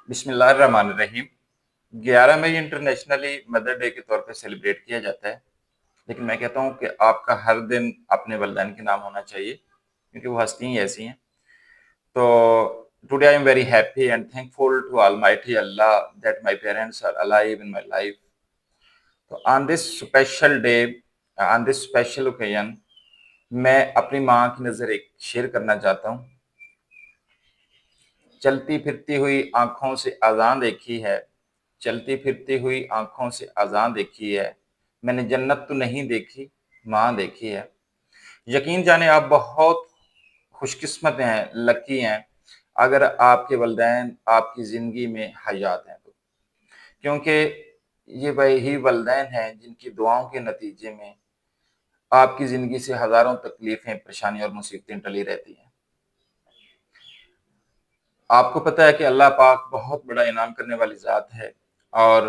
بسم اللہ الرحمن الرحیم۔ 11 مئی انٹرنیشنلی مدر ڈے کے طور پہ سیلیبریٹ کیا جاتا ہے، لیکن میں کہتا ہوں کہ آپ کا ہر دن اپنے والدین کے نام ہونا چاہیے، کیونکہ وہ ہستیاں ہی ایسی ہیں۔ تو today I am very happy and thankful to almighty Allah that my parents are alive in my life. تو on this special day, on this special occasion, میں اپنی ماں کی نظر ایک شیئر کرنا چاہتا ہوں۔ چلتی پھرتی ہوئی آنکھوں سے اذان دیکھی ہے، چلتی پھرتی ہوئی آنکھوں سے اذان دیکھی ہے، میں نے جنت تو نہیں دیکھی، ماں دیکھی ہے۔ یقین جانے آپ بہت خوش قسمت ہیں، لکی ہیں، اگر آپ کے والدین آپ کی زندگی میں حیات ہیں تو، کیونکہ یہ وہی والدین ہیں جن کی دعاؤں کے نتیجے میں آپ کی زندگی سے ہزاروں تکلیفیں، پریشانیاں اور مصیبتیں ٹلی رہتی ہیں۔ آپ کو پتہ ہے کہ اللہ پاک بہت بڑا انعام کرنے والی ذات ہے، اور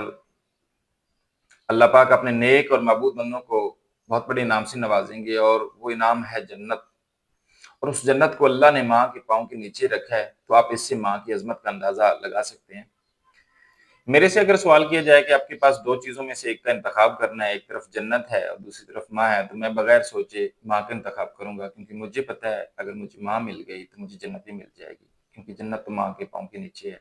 اللہ پاک اپنے نیک اور معبود بندوں کو بہت بڑے انعام سے نوازیں گے، اور وہ انعام ہے جنت۔ اور اس جنت کو اللہ نے ماں کے پاؤں کے نیچے رکھا ہے، تو آپ اس سے ماں کی عظمت کا اندازہ لگا سکتے ہیں۔ میرے سے اگر سوال کیا جائے کہ آپ کے پاس دو چیزوں میں سے ایک کا انتخاب کرنا ہے، ایک طرف جنت ہے اور دوسری طرف ماں ہے، تو میں بغیر سوچے ماں کا انتخاب کروں گا، کیونکہ مجھے پتہ ہے اگر مجھے ماں مل گئی تو مجھے جنت بھی مل جائے گی، کیونکہ جنت تو ماں کے پاؤں کے نیچے ہے۔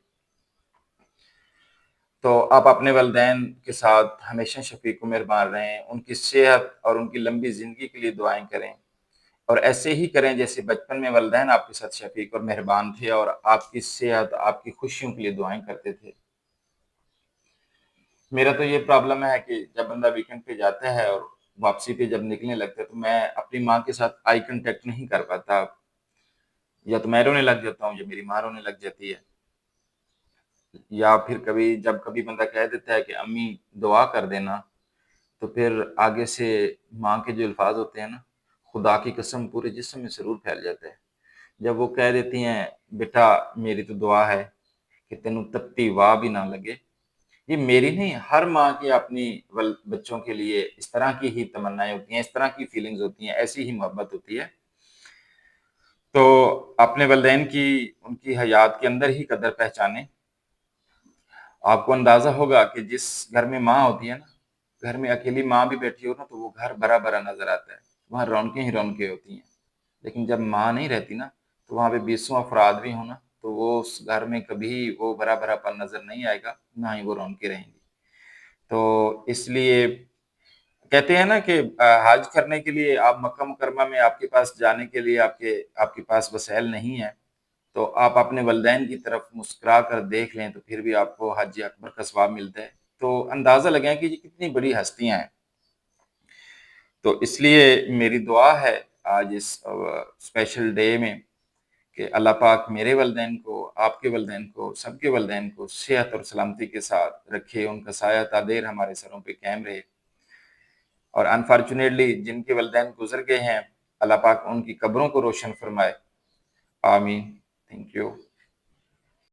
تو آپ اپنے والدین کے ساتھ ہمیشہ شفیق و مہربان رہیں، ان کی صحت اور ان کی لمبی زندگی کے لیے دعائیں کریں، اور ایسے ہی کریں جیسے بچپن میں والدین آپ کے ساتھ شفیق اور مہربان تھے اور آپ کی صحت، آپ کی خوشیوں کے لیے دعائیں کرتے تھے۔ میرا تو یہ پرابلم ہے کہ جب بندہ ویکنڈ پہ جاتا ہے اور واپسی پہ جب نکلنے لگتا ہے تو میں اپنی ماں کے ساتھ آئی کنٹیکٹ نہیں کر پاتا، یا تو میں رونے لگ جاتا ہوں یا میری ماں رونے لگ جاتی ہے، یا پھر جب کبھی بندہ کہہ دیتا ہے کہ امی دعا کر دینا، تو پھر آگے سے ماں کے جو الفاظ ہوتے ہیں نا، خدا کی قسم پورے جسم میں ضرور پھیل جاتا ہے جب وہ کہہ دیتی ہیں بیٹا میری تو دعا ہے کہ تینوں تپتی واہ بھی نہ لگے۔ یہ میری نہیں، ہر ماں کی اپنی بچوں کے لیے اس طرح کی ہی تمنائیں ہوتی ہیں، اس طرح کی فیلنگز ہوتی ہیں، ایسی ہی محبت ہوتی ہے۔ تو اپنے والدین کی، ان کی حیات کے اندر ہی قدر پہچانیں۔ آپ کو اندازہ ہوگا کہ جس گھر میں ماں ہوتی ہے نا، گھر میں اکیلی ماں بھی بیٹھی ہو نا تو وہ گھر بھرا بھرا نظر آتا ہے، وہاں رونقیں ہی رونقیں ہوتی ہیں۔ لیکن جب ماں نہیں رہتی نا، تو وہاں پہ 20 افراد بھی ہونا تو وہ اس گھر میں کبھی وہ بھرا بھرا پن نظر نہیں آئے گا، نہ ہی وہ رونقیں رہیں گی۔ تو اس لیے کہتے ہیں نا کہ حج کرنے کے لیے آپ مکہ مکرمہ میں، آپ کے پاس جانے کے لیے آپ کے پاس وسائل نہیں ہے، تو آپ اپنے والدین کی طرف مسکرا کر دیکھ لیں تو پھر بھی آپ کو حج اکبر کا ثواب ملتا ہے۔ تو اندازہ لگائیں کہ یہ کتنی بڑی ہستیاں ہیں۔ تو اس لیے میری دعا ہے آج اس اسپیشل ڈے میں کہ اللہ پاک میرے والدین کو، آپ کے والدین کو، سب کے والدین کو صحت اور سلامتی کے ساتھ رکھے، ان کا سایہ تا دیر ہمارے سروں پہ قائم رہے، اور انفارچونیٹلی جن کے والدین گزر گئے ہیں، اللہ پاک ان کی قبروں کو روشن فرمائے، آمین۔ Thank you.